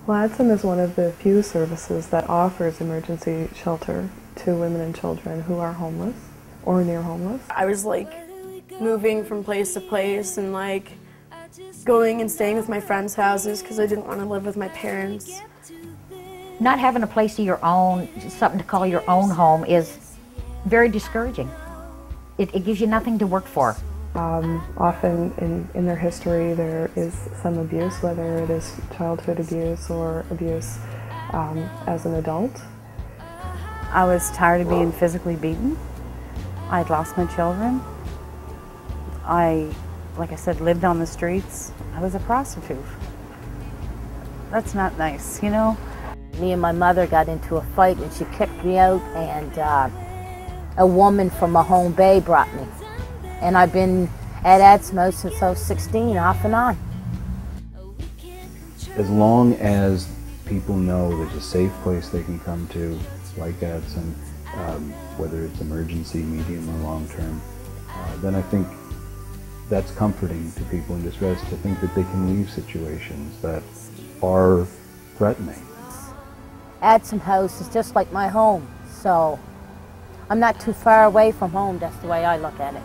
Well, Adsum is one of the few services that offers emergency shelter to women and children who are homeless or near homeless. I was like moving from place to place and like going and staying with my friends' houses because I didn't want to live with my parents. Not having a place of your own, something to call your own home, is very discouraging. It gives you nothing to work for. Often in their history there is some abuse, whether it is childhood abuse or abuse as an adult. I was tired of being physically beaten. I'd lost my children. Like I said, lived on the streets. I was a prostitute. That's not nice, you know? Me and my mother got into a fight and she kicked me out, and a woman from Mahone Bay brought me. And I've been at Adsum since I was 16, off and on. As long as people know there's a safe place they can come to, like Adsum, whether it's emergency, medium, or long-term, then I think that's comforting to people in distress, to think that they can leave situations that are threatening. Adsum House is just like my home, so I'm not too far away from home. That's the way I look at it.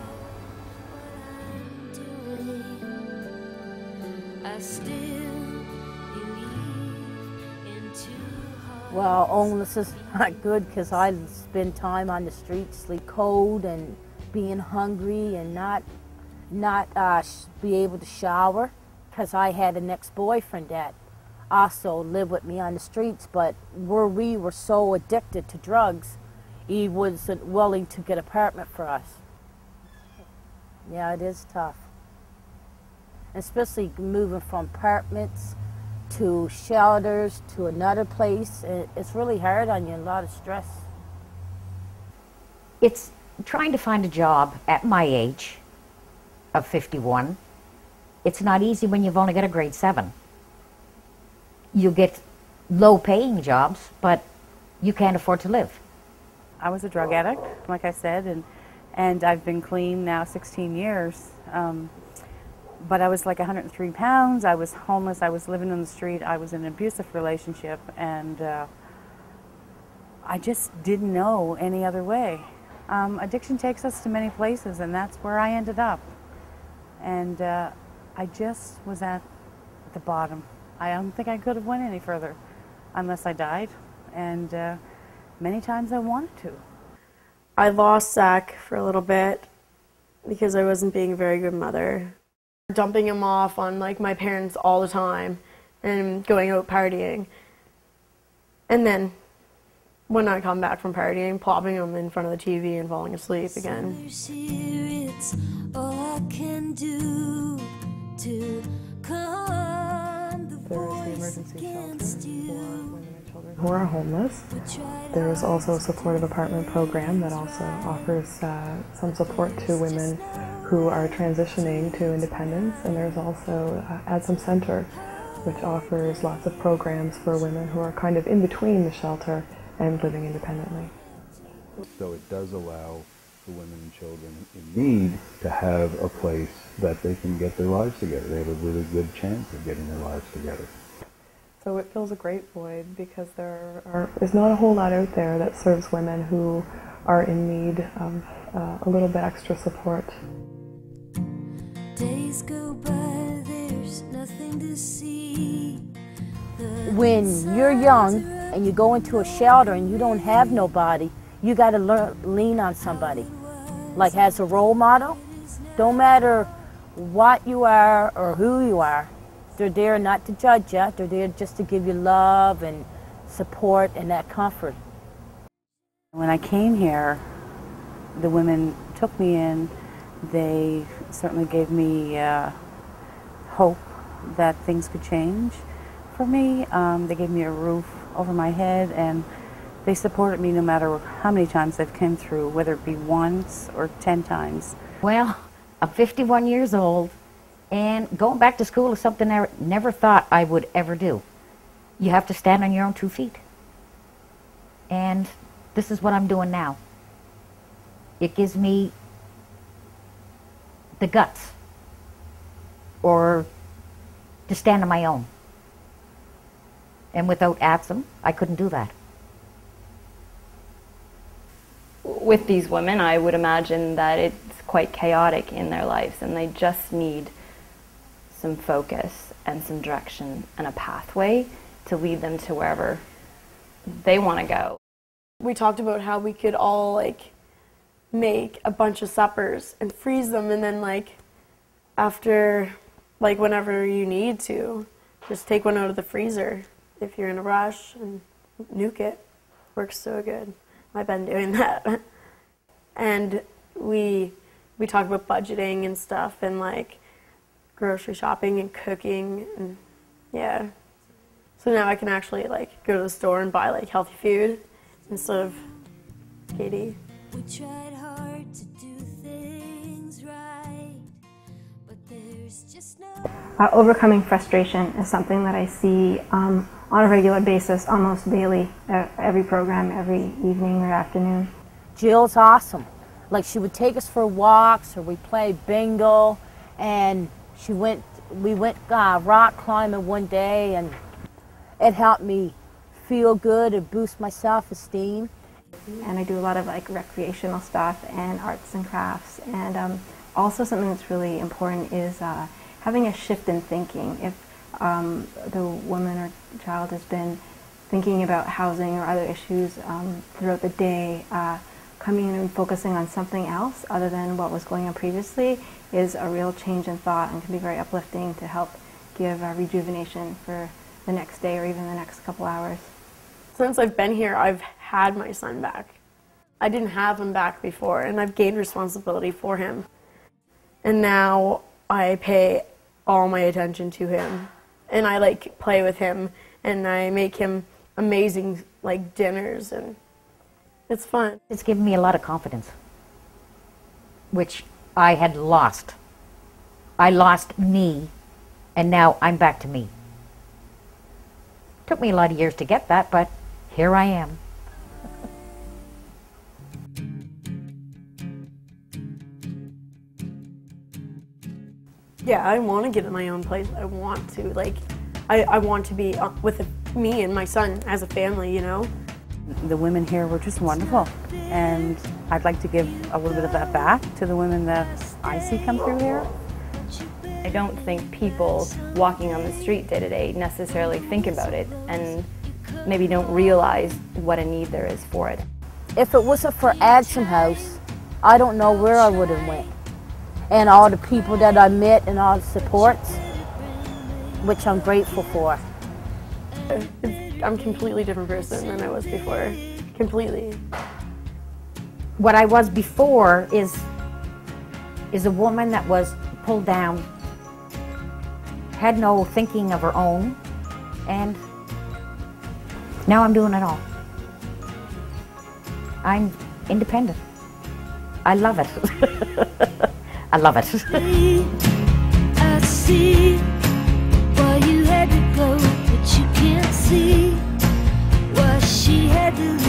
Well, homeless is not good because I spend time on the streets, sleep cold and being hungry and not be able to shower, because I had an ex-boyfriend that also lived with me on the streets, but we were so addicted to drugs, he wasn't willing to get an apartment for us. Yeah, it is tough. Especially moving from apartments to shelters to another place. It's really hard on you, a lot of stress. It's trying to find a job at my age of 51. It's not easy when you've only got a grade 7. You get low-paying jobs, but you can't afford to live. I was a drug addict, like I said, and I've been clean now 16 years. But I was like 103 pounds, I was homeless, I was living on the street, I was in an abusive relationship, and I just didn't know any other way. Addiction takes us to many places, and that's where I ended up. And I just was at the bottom. I don't think I could have went any further unless I died, and many times I wanted to. I lost Zach for a little bit because I wasn't being a very good mother. Dumping him off on like my parents all the time and going out partying. And then when I come back from partying, plopping him in front of the TV and falling asleep again. There is the emergency shelter for women and children who are homeless. There is also a supportive apartment program that also offers some support to women who are transitioning to independence, and there's also Adsum Center, which offers lots of programs for women who are kind of in between the shelter and living independently. So it does allow the women and children in need to have a place that they can get their lives together. They have a really good chance of getting their lives together. So it fills a great void because there's not a whole lot out there that serves women who are in need of a little bit extra support. Days go by, there's nothing to see. When you're young and you go into a shelter and you don't have nobody, you got to lean on somebody, like as a role model. Don't matter what you are or who you are, they're there not to judge you, they're there just to give you love and support and that comfort. When I came here, the women took me in. They certainly gave me hope that things could change for me. They gave me a roof over my head, and they supported me no matter how many times they've come through, whether it be once or 10 times. Well, I'm 51 years old, and going back to school is something I never thought I would ever do. You have to stand on your own 2 feet. And this is what I'm doing now. It gives me the guts, or to stand on my own. And without Adsum, I couldn't do that. With these women, I would imagine that it's quite chaotic in their lives, and they just need some focus and some direction and a pathway to lead them to wherever they want to go. We talked about how we could all like make a bunch of suppers and freeze them, and then like after, like whenever you need to, just take one out of the freezer if you're in a rush and nuke it. Works so good. I've been doing that. And we talk about budgeting and stuff, and like grocery shopping and cooking, and yeah. So now I can actually like go to the store and buy like healthy food instead of Katie. We tried hard to do things right, but there's just no... Overcoming frustration is something that I see on a regular basis, almost daily, every program, every evening or afternoon. Jill's awesome. Like, she would take us for walks, or we played bingo, and we went rock climbing one day, and it helped me feel good and boost my self-esteem. And I do a lot of like recreational stuff and arts and crafts, and also something that's really important is having a shift in thinking. If the woman or child has been thinking about housing or other issues throughout the day, coming in and focusing on something else other than what was going on previously is a real change in thought, and can be very uplifting to help give rejuvenation for the next day or even the next couple hours. Since I've been here, I've had my son back. I didn't have him back before, and I've gained responsibility for him. And now I pay all my attention to him, and I like play with him, and I make him amazing like dinners, and it's fun. It's given me a lot of confidence, which I had lost. I lost me, and now I'm back to me. Took me a lot of years to get that, but here I am. Yeah, I want to get in my own place. I want to, like, I want to be with me and my son as a family, you know? The women here were just wonderful, and I'd like to give a little bit of that back to the women that I see come through here. I don't think people walking on the street day to day necessarily think about it and maybe don't realize what a need there is for it. If it wasn't for Adsum House, I don't know where I would have went. And all the people that I met and all the supports, which I'm grateful for. I'm a completely different person than I was before. Completely. What I was before is a woman that was pulled down, had no thinking of her own, and now I'm doing it all. I'm independent. I love it. I love it. I see why you had to go, but you can't see why she had to leave.